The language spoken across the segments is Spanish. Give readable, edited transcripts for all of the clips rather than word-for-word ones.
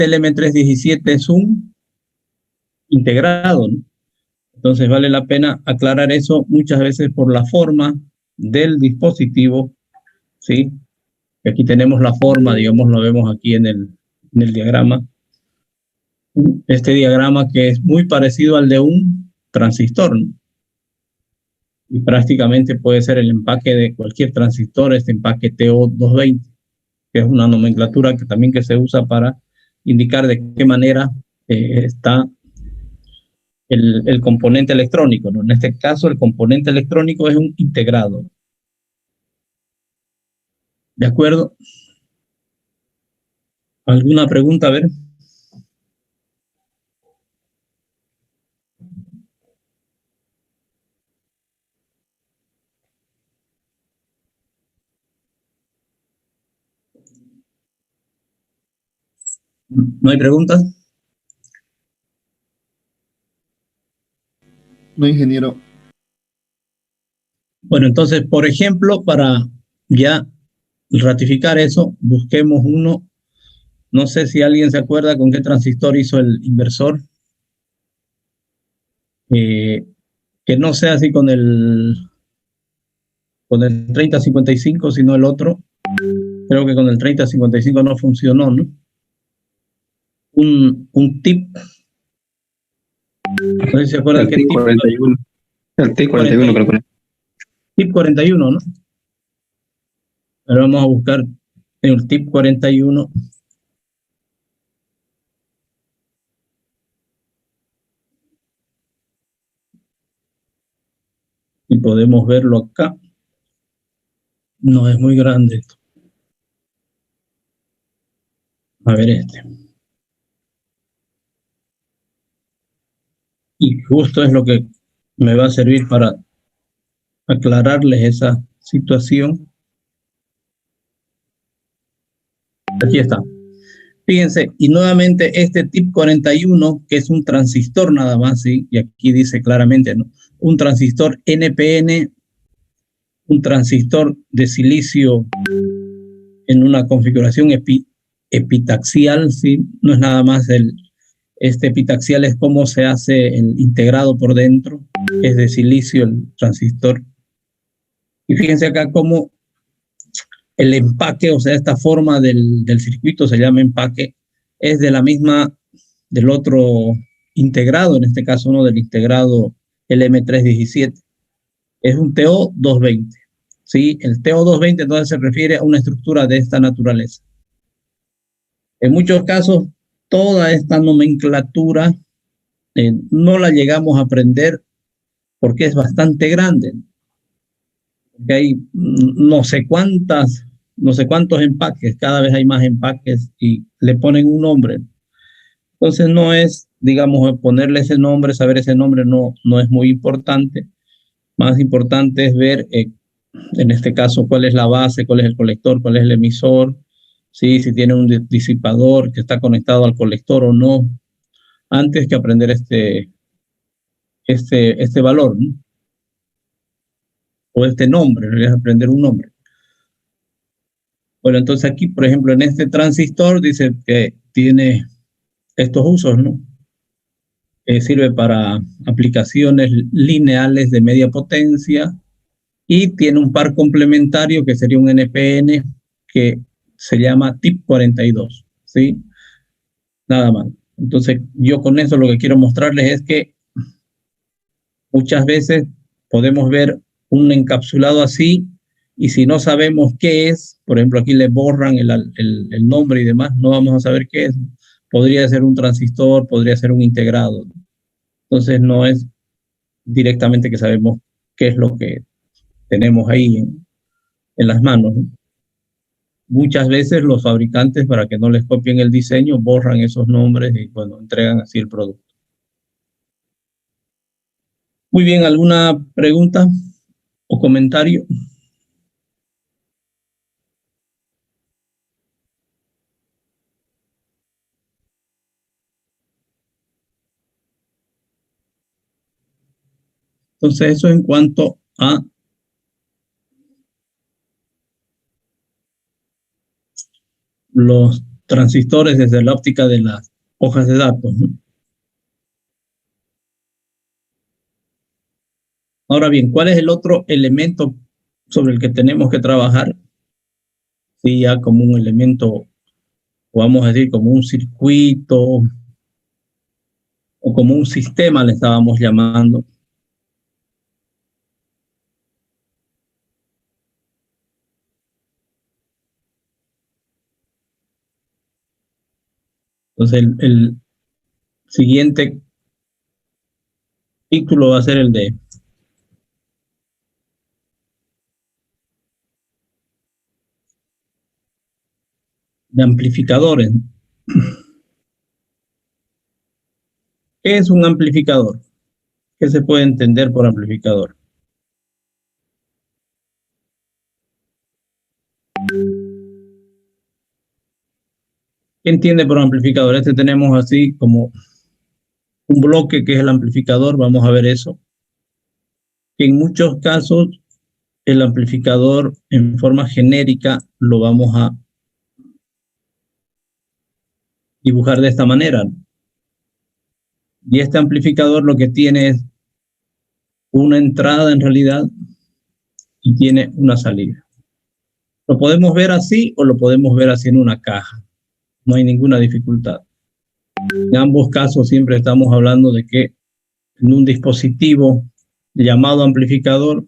este LM317 es un integrado, ¿no? Entonces vale la pena aclarar eso muchas veces por la forma del dispositivo, ¿sí? Aquí tenemos la forma, digamos, lo vemos aquí en el diagrama. Este diagrama que es muy parecido al de un transistor, ¿no? Y prácticamente puede ser el empaque de cualquier transistor, este empaque TO220, que es una nomenclatura que también que se usa para indicar de qué manera está el componente electrónico, ¿no? En este caso, el componente electrónico es un integrado. ¿De acuerdo? ¿Alguna pregunta? A ver. ¿No hay preguntas? No, ingeniero. Bueno, entonces, por ejemplo, para ya ratificar eso, busquemos uno. No sé si alguien se acuerda con qué transistor hizo el inversor. Que no sea así con el 3055, sino el otro. Creo que con el 3055 no funcionó, ¿no? Un tip. No sé si se acuerdan El qué TIC tip. 41. El TIC 41, creo que es. Tip 41, ¿no? Ahora vamos a buscar el tip 41. Y podemos verlo acá. No es muy grande esto. A ver este. Y justo es lo que me va a servir para aclararles esa situación. Aquí está. Fíjense, y nuevamente este tip 41, que es un transistor nada más, ¿sí? Y aquí dice claramente, ¿no? Un transistor NPN, un transistor de silicio en una configuración epitaxial, ¿sí? No es nada más este epitaxial es cómo se hace el integrado por dentro, es de silicio el transistor. Y fíjense acá cómo el empaque, o sea, esta forma del circuito se llama empaque, es de la misma, del otro integrado, en este caso no del integrado LM317. Es un TO220. ¿Sí? El TO220 entonces se refiere a una estructura de esta naturaleza. En muchos casos, toda esta nomenclatura no la llegamos a aprender porque es bastante grande. Porque hay no sé cuántos empaques, cada vez hay más empaques y le ponen un nombre. Entonces no es, digamos, ponerle ese nombre, saber ese nombre no es muy importante. Más importante es ver, en este caso, cuál es la base, cuál es el colector, cuál es el emisor, ¿sí? Si tiene un disipador que está conectado al colector o no, antes que aprender este valor, ¿no? O este nombre, en realidad es aprender un nombre. Bueno, entonces aquí, por ejemplo, en este transistor dice que tiene estos usos, ¿no? Sirve para aplicaciones lineales de media potencia y tiene un par complementario que sería un NPN que se llama TIP 42, ¿sí? Nada más. Entonces, yo con eso lo que quiero mostrarles es que muchas veces podemos ver un encapsulado así y si no sabemos qué es, por ejemplo, aquí le borran el nombre y demás, no vamos a saber qué es. Podría ser un transistor, podría ser un integrado. Entonces, no es directamente que sabemos qué es lo que tenemos ahí en las manos, ¿no? Muchas veces los fabricantes, para que no les copien el diseño, borran esos nombres y, bueno, entregan así el producto. Muy bien, ¿alguna pregunta o comentario? Entonces, eso en cuanto a los transistores desde la óptica de las hojas de datos, ¿no? Ahora bien, ¿cuál es el otro elemento sobre el que tenemos que trabajar? Sí, ya como un elemento, vamos a decir, como un circuito o como un sistema le estábamos llamando. Entonces, el siguiente título va a ser el de amplificadores. ¿Qué es un amplificador? ¿Qué se puede entender por amplificador? ¿Qué entiende por amplificador? Este tenemos así como un bloque que es el amplificador, vamos a ver eso. En muchos casos, el amplificador en forma genérica lo vamos a dibujar de esta manera. Y este amplificador lo que tiene es una entrada en realidad y tiene una salida. Lo podemos ver así o lo podemos ver así en una caja. No hay ninguna dificultad. En ambos casos siempre estamos hablando de que en un dispositivo llamado amplificador,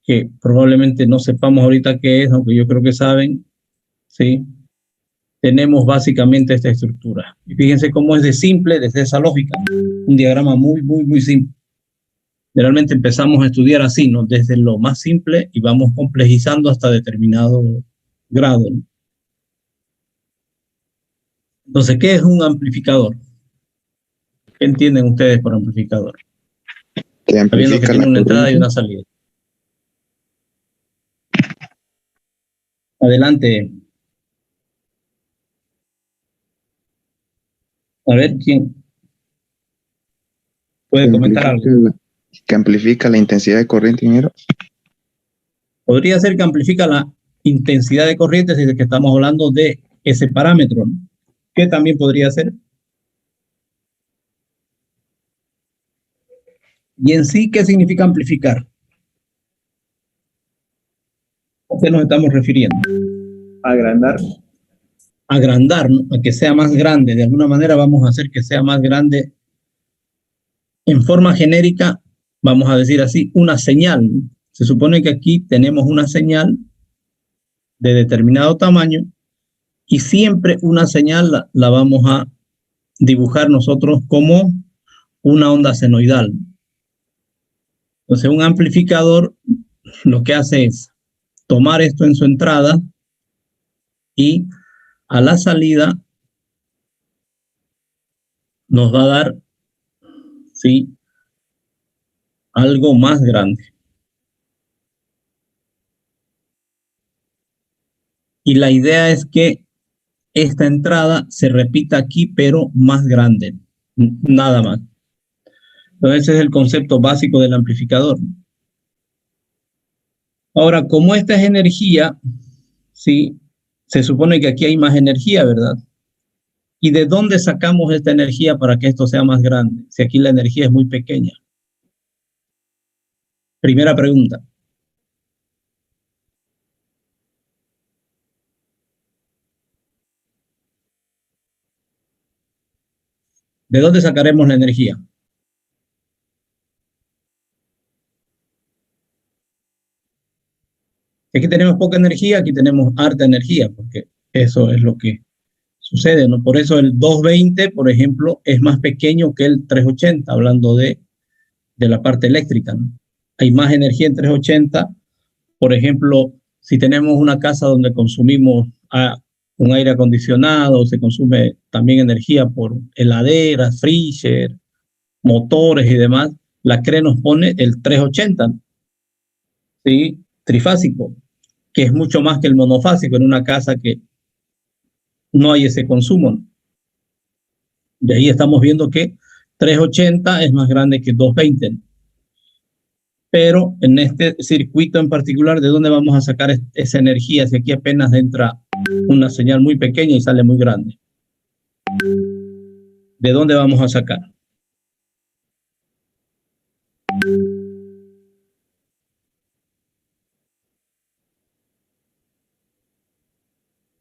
que probablemente no sepamos ahorita qué es, aunque yo creo que saben, ¿sí? Tenemos básicamente esta estructura. Y fíjense cómo es de simple desde esa lógica. Un diagrama muy simple. Generalmente empezamos a estudiar así, ¿no? Desde lo más simple y vamos complejizando hasta determinado grado, ¿no? Entonces, ¿qué es un amplificador? ¿Qué entienden ustedes por amplificador? Que Sabiendo que amplifica tiene la una entrada y corriente. una salida. Adelante. A ver, ¿quién puede comentar algo? Que amplifica la intensidad de corriente, ingeniero. Podría ser que amplifica la intensidad de corriente si es que estamos hablando de ese parámetro, ¿no? ¿Qué también podría ser? Y en sí, ¿qué significa amplificar? ¿A qué nos estamos refiriendo? Agrandar. Agrandar, ¿no? A que sea más grande. De alguna manera vamos a hacer que sea más grande. En forma genérica, vamos a decir así, una señal. Se supone que aquí tenemos una señal de determinado tamaño y siempre una señal la vamos a dibujar nosotros como una onda senoidal. Entonces, un amplificador lo que hace es tomar esto en su entrada y a la salida nos va a dar, ¿sí?, algo más grande. Y la idea es que esta entrada se repita aquí, pero más grande, nada más. Entonces, ese es el concepto básico del amplificador. Ahora, como esta es energía, ¿sí?, se supone que aquí hay más energía, ¿verdad? ¿Y de dónde sacamos esta energía para que esto sea más grande? Si aquí la energía es muy pequeña. Primera pregunta. ¿De dónde sacaremos la energía? Aquí tenemos poca energía, aquí tenemos harta energía, porque eso es lo que sucede, ¿no? Por eso el 220, por ejemplo, es más pequeño que el 380, hablando de la parte eléctrica, ¿no? Hay más energía en 380. Por ejemplo, si tenemos una casa donde consumimos un aire acondicionado, se consume también energía por heladeras, freezer, motores y demás, la CRE nos pone el 380, ¿sí?, trifásico, que es mucho más que el monofásico en una casa que no hay ese consumo. De ahí estamos viendo que 380 es más grande que 220. Pero en este circuito en particular, ¿de dónde vamos a sacar esa energía? Si aquí apenas entra una señal muy pequeña y sale muy grande. ¿De dónde vamos a sacar?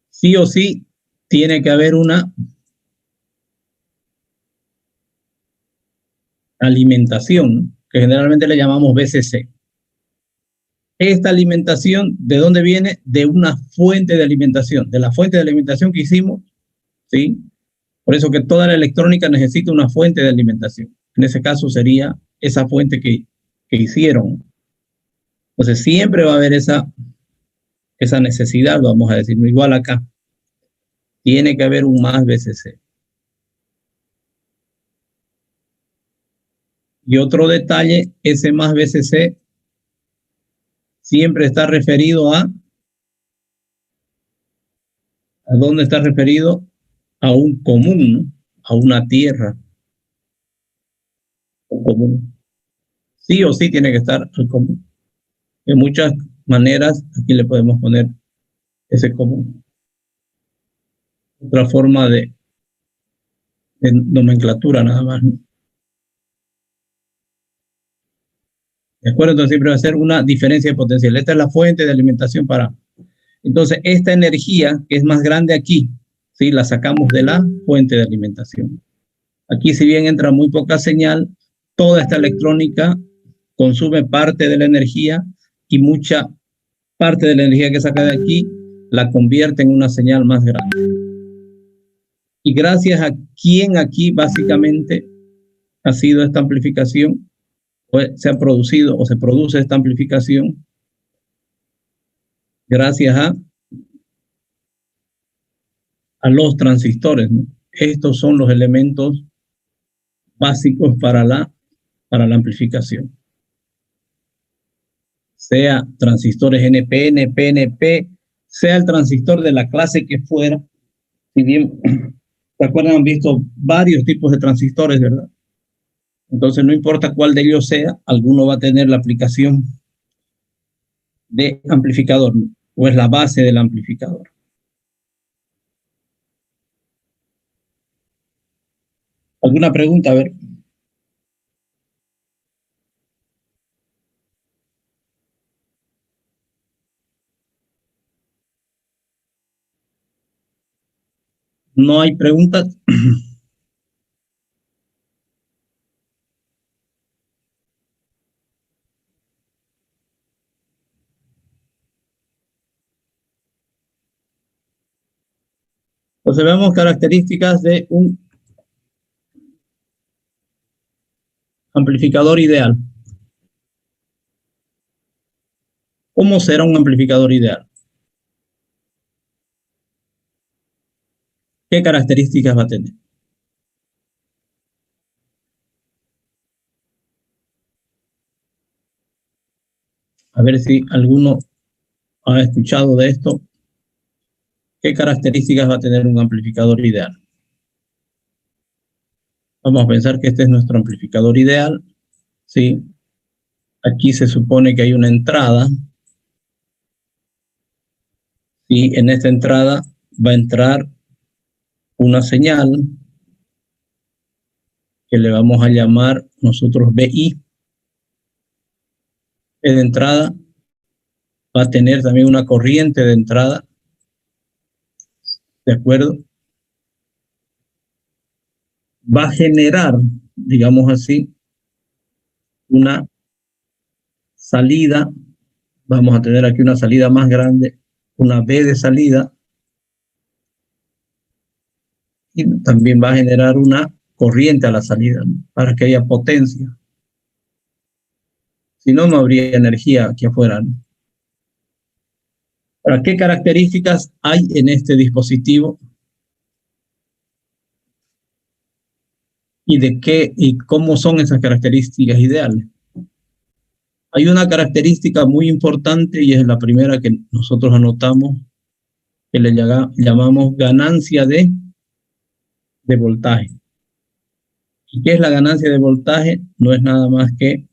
Sí o sí tiene que haber una alimentación, que generalmente le llamamos BCC. Esta alimentación, ¿de dónde viene? De una fuente de alimentación, de la fuente de alimentación que hicimos, ¿sí? Por eso que toda la electrónica necesita una fuente de alimentación. En ese caso sería esa fuente que hicieron. Entonces siempre va a haber esa necesidad, vamos a decir, igual acá. Tiene que haber un más BCC. Y otro detalle, ese más BCC siempre está referido ¿a dónde está referido? A un común, ¿no? A una tierra común. Sí o sí tiene que estar al común. De muchas maneras, aquí le podemos poner ese común. Otra forma de nomenclatura nada más, ¿no? ¿De acuerdo? Entonces siempre va a ser una diferencia de potencial. Esta es la fuente de alimentación para... Entonces, esta energía que es más grande aquí, ¿sí? La sacamos de la fuente de alimentación. Aquí, si bien entra muy poca señal, toda esta electrónica consume parte de la energía y mucha parte de la energía que saca de aquí la convierte en una señal más grande. Y gracias a quién aquí básicamente ha sido esta amplificación, pues se ha producido o se produce esta amplificación, gracias a los transistores, ¿no? Estos son los elementos básicos para la amplificación. Sea transistores NPN, PNP, sea el transistor de la clase que fuera. Si bien, ¿se acuerdan? Han visto varios tipos de transistores, ¿verdad? Entonces, no importa cuál de ellos sea, alguno va a tener la aplicación de amplificador, o es la base del amplificador. ¿Alguna pregunta? A ver. ¿No hay preguntas? Entonces vemos características de un amplificador ideal. ¿Cómo será un amplificador ideal? ¿Qué características va a tener? A ver si alguno ha escuchado de esto. ¿Qué características va a tener un amplificador ideal? Vamos a pensar que este es nuestro amplificador ideal, ¿sí? Aquí se supone que hay una entrada, y en esta entrada va a entrar una señal que le vamos a llamar nosotros BI. De entrada va a tener también una corriente de entrada, ¿de acuerdo? Va a generar, digamos así, una salida. Vamos a tener aquí una salida más grande, una B de salida, y también va a generar una corriente a la salida, ¿no? Para que haya potencia. Si no, no habría energía aquí afuera, ¿no? ¿Para qué características hay en este dispositivo? ¿Y cómo son esas características ideales? Hay una característica muy importante y es la primera que nosotros anotamos, que le llamamos ganancia de voltaje. ¿Y qué es la ganancia de voltaje? No es nada más que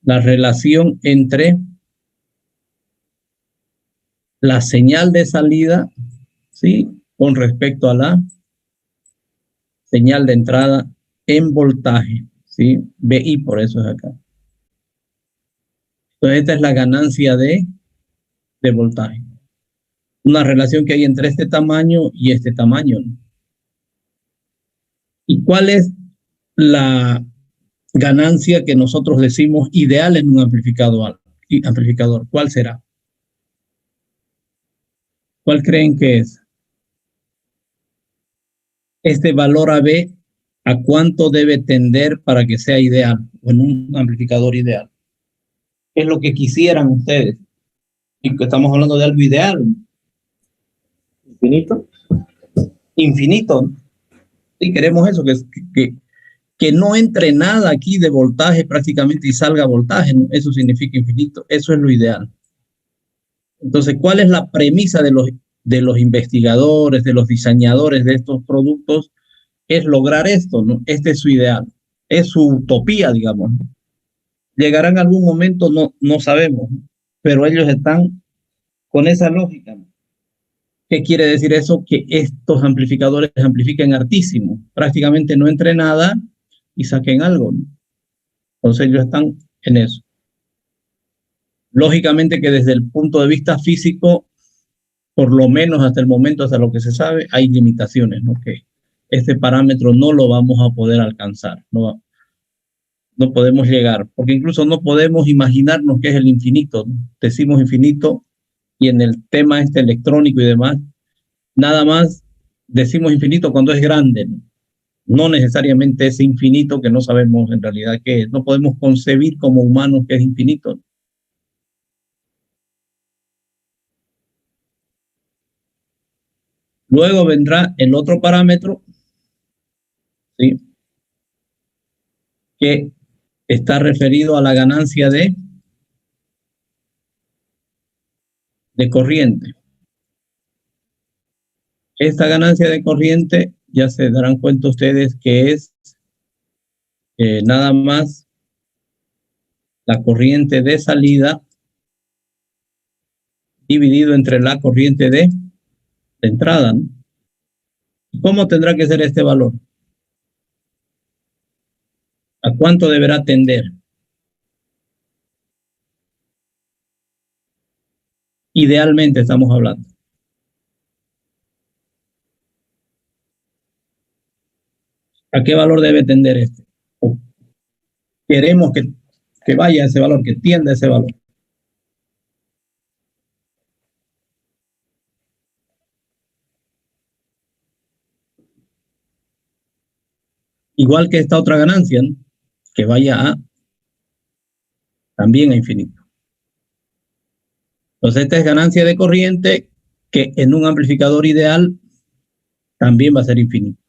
la relación entre la señal de salida, ¿sí?, con respecto a la señal de entrada en voltaje, ¿sí? BI, por eso es acá. Entonces, esta es la ganancia de voltaje. Una relación que hay entre este tamaño y este tamaño, ¿no? ¿Y cuál es la ganancia que nosotros decimos ideal en un amplificador? ¿Cuál será? ¿Cuál creen que es? Este valor AB, ¿a cuánto debe tender para que sea ideal o en un amplificador ideal? ¿Qué es lo que quisieran ustedes? Y que estamos hablando de algo ideal. Infinito. Infinito. Sí, queremos eso, que no entre nada aquí de voltaje prácticamente y salga voltaje, ¿no? Eso significa infinito. Eso es lo ideal. Entonces, ¿cuál es la premisa de los investigadores, de los diseñadores de estos productos? Es lograr esto, ¿no? Este es su ideal, es su utopía, digamos. ¿Llegará en algún momento? No sabemos, ¿no? Pero ellos están con esa lógica, ¿no? ¿Qué quiere decir eso? Que estos amplificadores amplifiquen hartísimo, prácticamente no entre nada y saquen algo, ¿no? Entonces ellos están en eso. Lógicamente que desde el punto de vista físico, por lo menos hasta el momento, hasta lo que se sabe, hay limitaciones, ¿no? Que este parámetro no lo vamos a poder alcanzar, no podemos llegar, porque incluso no podemos imaginarnos qué es el infinito, ¿no? Decimos infinito y en el tema este electrónico y demás, nada más decimos infinito cuando es grande, ¿no? No necesariamente ese infinito que no sabemos en realidad qué es. No podemos concebir como humanos que es infinito. Luego vendrá el otro parámetro, ¿sí?, que está referido a la ganancia de corriente. Esta ganancia de corriente ya se darán cuenta ustedes que es nada más la corriente de salida dividido entre la corriente de entrada, ¿no? ¿Cómo tendrá que ser este valor? ¿A cuánto deberá tender? Idealmente estamos hablando. ¿A qué valor debe tender este? ¿O queremos que vaya a ese valor, que tienda a ese valor? Igual que esta otra ganancia, ¿no?, que vaya también a infinito. Entonces, esta es ganancia de corriente que en un amplificador ideal también va a ser infinito.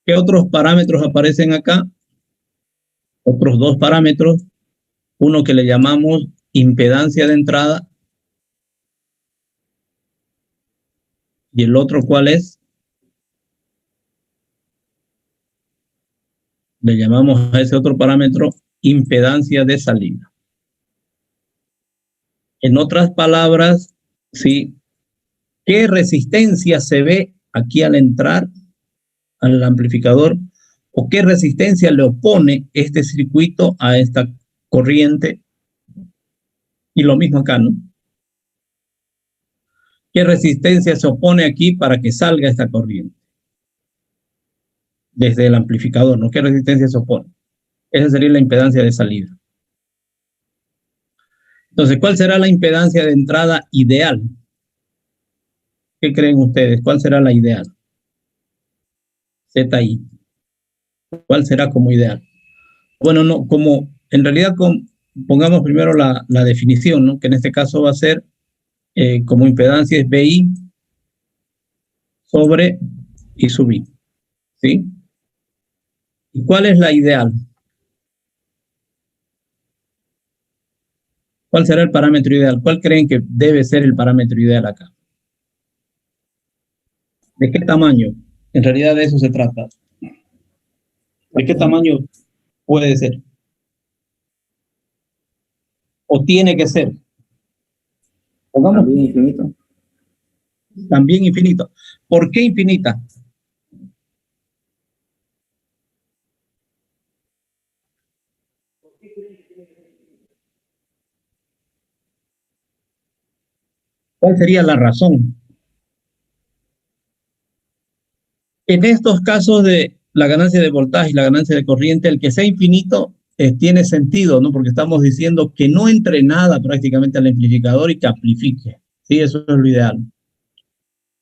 ¿Qué otros parámetros aparecen acá? Otros dos parámetros. Uno que le llamamos impedancia de entrada. ¿Y el otro cuál es? Le llamamos a ese otro parámetro impedancia de salida. En otras palabras, ¿sí?, ¿qué resistencia se ve aquí al entrar al amplificador? ¿O qué resistencia le opone este circuito a esta corriente? Y lo mismo acá, ¿no? ¿Qué resistencia se opone aquí para que salga esta corriente desde el amplificador, ¿no? ¿Qué resistencia se opone? Esa sería la impedancia de salida. Entonces, ¿cuál será la impedancia de entrada ideal? ¿Qué creen ustedes? ¿Cuál será la ideal? ZI. ¿Cuál será como ideal? Bueno, no, como en realidad pongamos primero la definición, ¿no?, que en este caso va a ser como impedancia es BI sobre I sub I, ¿sí? ¿Y cuál es la ideal? ¿Cuál será el parámetro ideal? ¿Cuál creen que debe ser el parámetro ideal acá? ¿De qué tamaño? En realidad de eso se trata. ¿De qué tamaño puede ser? ¿O tiene que ser? Pongamos También infinito. también infinito. ¿Por qué infinita? ¿Cuál sería la razón? En estos casos de la ganancia de voltaje y la ganancia de corriente, el que sea infinito tiene sentido, ¿no? Porque estamos diciendo que no entre nada prácticamente al amplificador y que amplifique. Sí, eso es lo ideal.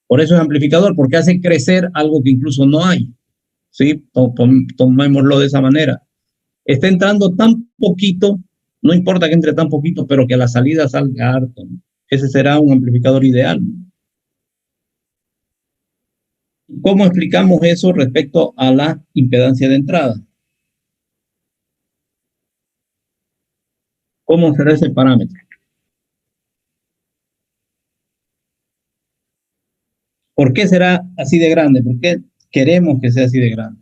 Por eso es amplificador, porque hace crecer algo que incluso no hay. Sí, tomémoslo de esa manera. Está entrando tan poquito, no importa que entre tan poquito, pero que a la salida salga harto, ¿no? Ese será un amplificador ideal. ¿Cómo explicamos eso respecto a la impedancia de entrada? ¿Cómo será ese parámetro? ¿Por qué será así de grande? ¿Por qué queremos que sea así de grande?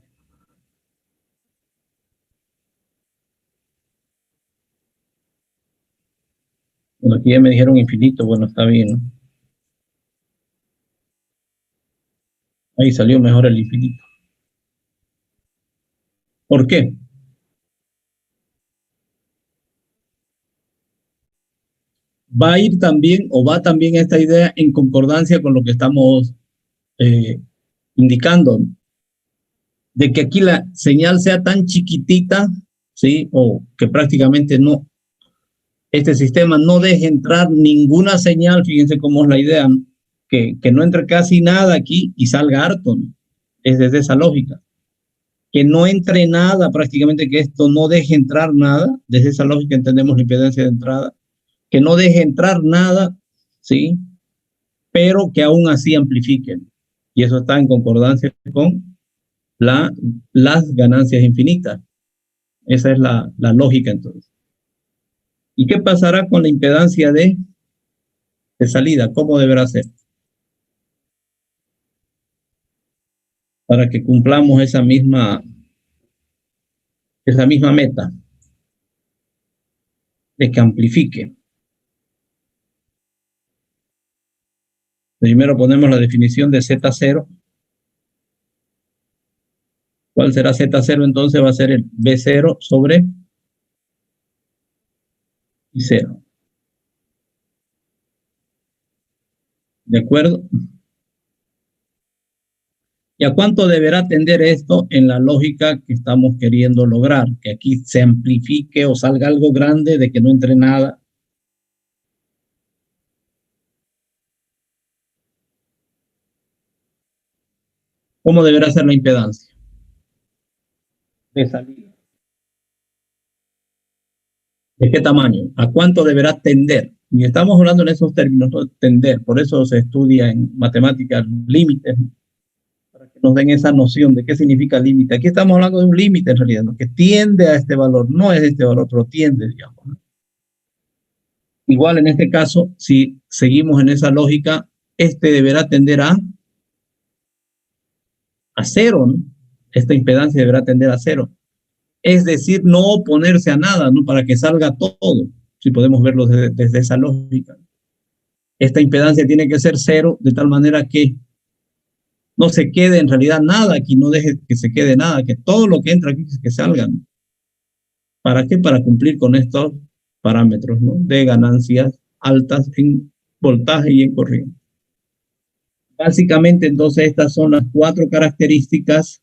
Bueno, aquí ya me dijeron infinito, bueno, está bien, ¿no? Ahí salió mejor el infinito. ¿Por qué? Va a ir también, o va también esta idea en concordancia con lo que estamos indicando, ¿no? De que aquí la señal sea tan chiquitita, ¿sí? O que prácticamente no, este sistema no deje entrar ninguna señal, fíjense cómo es la idea, ¿no? Que no entre casi nada aquí y salga harto, ¿no? Es desde esa lógica. Que no entre nada, prácticamente que esto no deje entrar nada, desde esa lógica entendemos la impedancia de entrada, que no deje entrar nada, ¿sí? Pero que aún así amplifiquen. Y eso está en concordancia con las ganancias infinitas. Esa es la lógica entonces. ¿Y qué pasará con la impedancia de salida? ¿Cómo deberá ser? Para que cumplamos esa misma meta de que amplifique. Primero ponemos la definición de Z0. ¿Cuál será Z0? Entonces va a ser el B0 sobre y 0. ¿De acuerdo? ¿Y a cuánto deberá tender esto en la lógica que estamos queriendo lograr? Que aquí se amplifique o salga algo grande de que no entre nada. ¿Cómo deberá ser la impedancia de salida? ¿De qué tamaño? ¿A cuánto deberá tender? Y estamos hablando en esos términos, ¿no? Tender. Por eso se estudia en matemáticas límites, ¿no? Para que nos den esa noción de qué significa límite. Aquí estamos hablando de un límite en realidad, ¿no? Que tiende a este valor. No es este valor, pero tiende, digamos, ¿no? Igual en este caso, si seguimos en esa lógica, este deberá tender a cero, ¿no? Esta impedancia deberá tender a cero. Es decir, no oponerse a nada, ¿no? Para que salga todo, si podemos verlo desde esa lógica. Esta impedancia tiene que ser cero, de tal manera que no se quede en realidad nada aquí, no deje que se quede nada, que todo lo que entra aquí que salga, ¿no? ¿Para qué? Para cumplir con estos parámetros, ¿no? De ganancias altas en voltaje y en corriente. Básicamente, entonces, estas son las 4 características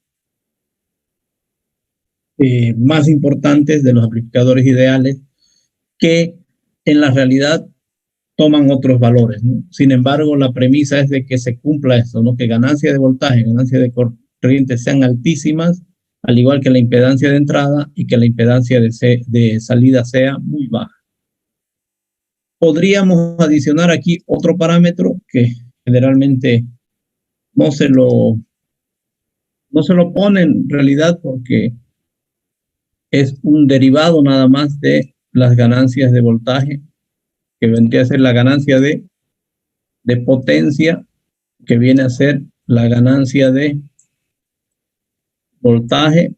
más importantes de los amplificadores ideales que en la realidad toman otros valores, ¿no? Sin embargo, la premisa es de que se cumpla esto, ¿no? Que ganancia de voltaje, ganancia de corriente sean altísimas, al igual que la impedancia de entrada y que la impedancia de salida sea muy baja. Podríamos adicionar aquí otro parámetro que generalmente no se lo pone en realidad porque es un derivado nada más de las ganancias de voltaje, que vendría a ser la ganancia de potencia, que viene a ser la ganancia de voltaje,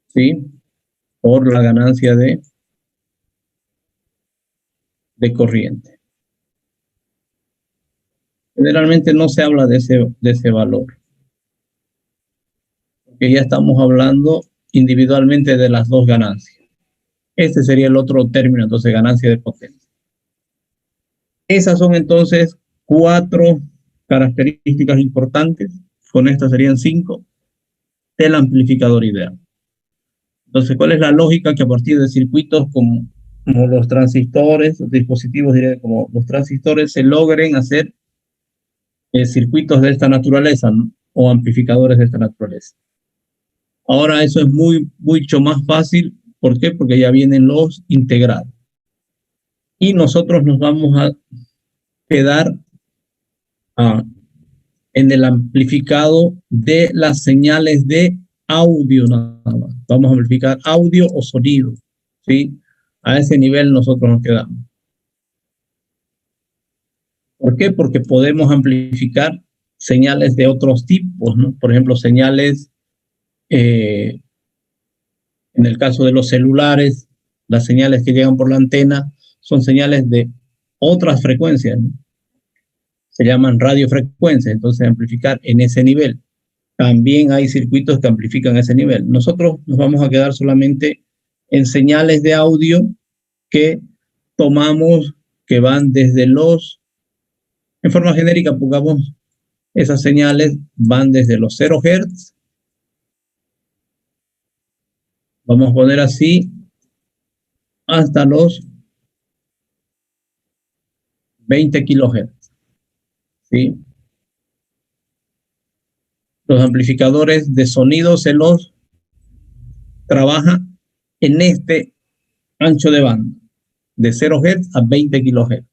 ¿sí? Por la ganancia de de corriente. Generalmente no se habla de ese valor, porque ya estamos hablando individualmente de las dos ganancias. Este sería el otro término, entonces, ganancia de potencia. Esas son entonces 4 características importantes, con estas serían 5, del amplificador ideal. Entonces, ¿cuál es la lógica? Que a partir de circuitos como los transistores, los dispositivos como los transistores, se logren hacer circuitos de esta naturaleza, ¿no? O amplificadores de esta naturaleza. Ahora eso es mucho más fácil. ¿Por qué? Porque ya vienen los integrados. Y nosotros nos vamos a quedar en el amplificado de las señales de audio nada más. Vamos a amplificar audio o sonido, ¿sí? A ese nivel nosotros nos quedamos. ¿Por qué? Porque podemos amplificar señales de otros tipos, ¿no? Por ejemplo, señales, en el caso de los celulares, las señales que llegan por la antena son señales de otras frecuencias, ¿no? Se llaman radiofrecuencias, entonces amplificar en ese nivel. También hay circuitos que amplifican ese nivel. Nosotros nos vamos a quedar solamente en señales de audio que tomamos, que van desde en forma genérica, pongamos, esas señales van desde los 0 Hz, vamos a poner así, hasta los 20 kHz, ¿sí? Los amplificadores de sonido se los trabaja en este ancho de banda, de 0 Hz a 20 kHz.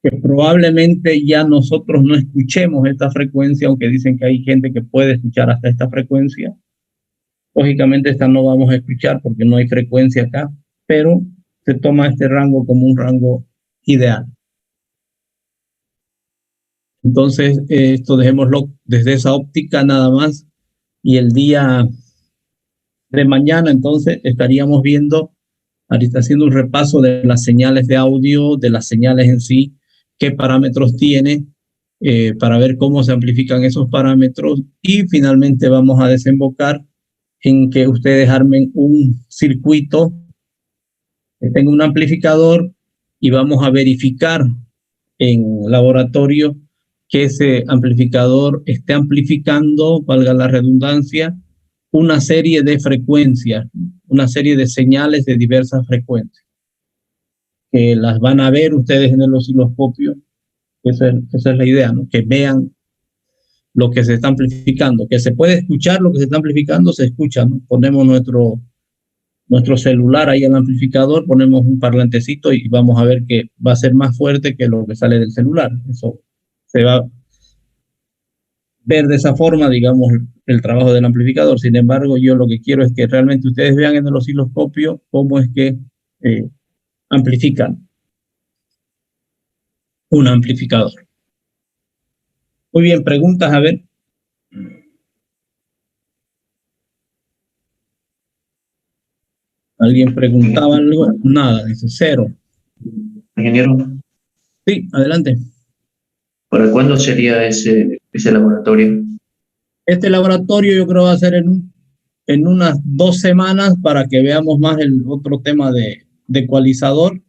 Que probablemente ya nosotros no escuchemos esta frecuencia, aunque dicen que hay gente que puede escuchar hasta esta frecuencia. Lógicamente esta no vamos a escuchar porque no hay frecuencia acá, pero se toma este rango como un rango ideal. Entonces, esto dejémoslo desde esa óptica nada más, y el día de mañana entonces estaríamos viendo, ahorita haciendo un repaso de las señales de audio, de las señales en sí, qué parámetros tiene, para ver cómo se amplifican esos parámetros, y finalmente vamos a desembocar en que ustedes armen un circuito que tenga un amplificador, y vamos a verificar en laboratorio que ese amplificador esté amplificando, valga la redundancia, una serie de frecuencias, una serie de señales de diversas frecuencias, que las van a ver ustedes en el osciloscopio. Esa es la idea, ¿no? Que vean lo que se está amplificando, que se puede escuchar lo que se está amplificando, se escucha, ¿no? Ponemos nuestro celular ahí al amplificador, ponemos un parlantecito y vamos a ver que va a ser más fuerte que lo que sale del celular. Eso se va a ver de esa forma, digamos, el trabajo del amplificador. Sin embargo, yo lo que quiero es que realmente ustedes vean en el osciloscopio cómo es que amplifican un amplificador. Muy bien, preguntas, a ver. ¿Alguien preguntaba algo? Nada, dice 0. Ingeniero, Sí, adelante. ¿para cuándo sería ese laboratorio? Este laboratorio yo creo va a ser en unas 2 semanas, para que veamos más el otro tema de ecualizador,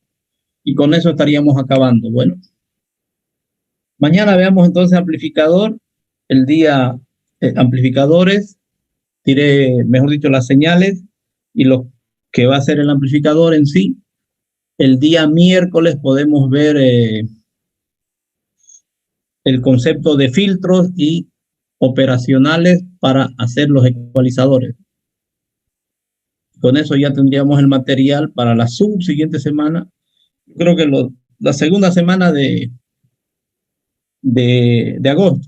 y con eso estaríamos acabando. Bueno, mañana veamos entonces amplificador, el día amplificadores, diré, mejor dicho, las señales y lo que va a ser el amplificador en sí. El día miércoles podemos ver el concepto de filtros y operacionales para hacer los ecualizadores. Con eso ya tendríamos el material para la subsiguiente semana. Yo creo que la segunda semana de agosto,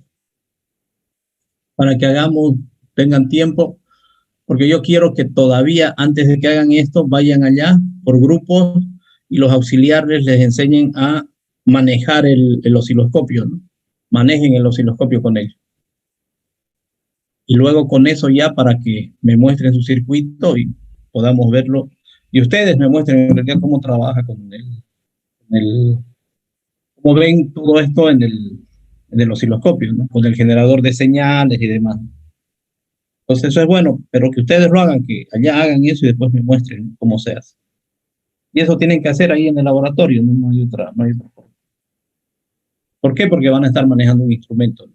para que tengan tiempo, porque yo quiero que todavía antes de que hagan esto vayan allá por grupos y los auxiliares les enseñen a manejar el osciloscopio, ¿no? Manejen el osciloscopio con ellos. Y luego con eso ya, para que me muestren su circuito y podamos verlo y ustedes me muestren en realidad cómo trabaja con cómo ven todo esto en el osciloscopio, ¿no? Con el generador de señales y demás. Entonces eso es bueno, pero que ustedes lo hagan, que allá hagan eso y después me muestren cómo se hace. Y eso tienen que hacer ahí en el laboratorio, no, no hay otra forma. ¿Por qué? Porque van a estar manejando un instrumento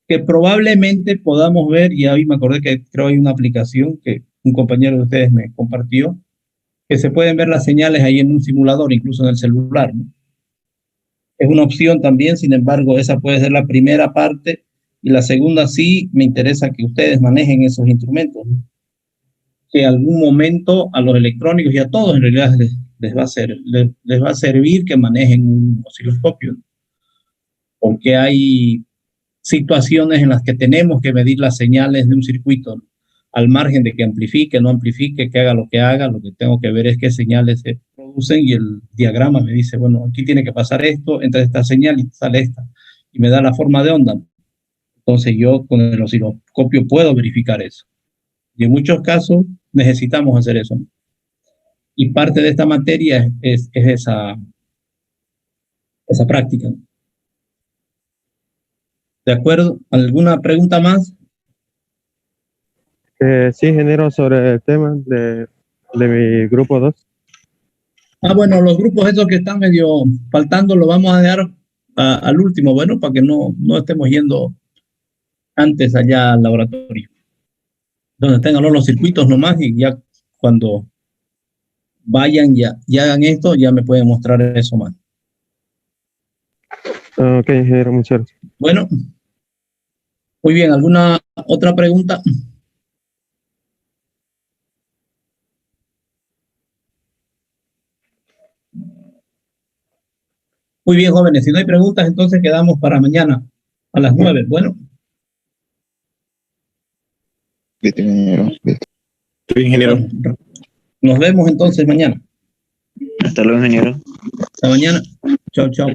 que probablemente podamos ver, y ahí me acordé que creo hay una aplicación que un compañero de ustedes me compartió, que se pueden ver las señales ahí en un simulador, incluso en el celular, ¿no? Es una opción también, sin embargo, esa puede ser la primera parte, y la segunda sí me interesa que ustedes manejen esos instrumentos, ¿no? Que algún momento a los electrónicos y a todos en realidad les va a servir que manejen un osciloscopio, ¿no? Porque hay situaciones en las que tenemos que medir las señales de un circuito, ¿no? Al margen de que amplifique, no amplifique, que haga, lo que tengo que ver es qué señales se producen y el diagrama me dice, bueno, aquí tiene que pasar esto, entra esta señal y sale esta, y me da la forma de onda. Entonces yo con el osciloscopio puedo verificar eso. Y en muchos casos necesitamos hacer eso, ¿no? Y parte de esta materia es esa práctica, ¿no? ¿De acuerdo? ¿Alguna pregunta más? Sí, ingeniero, sobre el tema de mi grupo 2. Bueno, los grupos esos que están medio faltando los vamos a dejar al último, bueno, para que no estemos yendo antes allá al laboratorio. Donde tengan los circuitos nomás y ya cuando vayan y hagan esto, ya me pueden mostrar eso más. Ok, ingeniero, muchas gracias. Bueno, muy bien, ¿alguna otra pregunta? Muy bien, jóvenes, si no hay preguntas, entonces quedamos para mañana a las 9. Bueno. Listo, ingeniero. Listo. Sí, ingeniero. Bueno, nos vemos entonces mañana. Hasta luego, ingeniero. Hasta mañana. Chao, chao.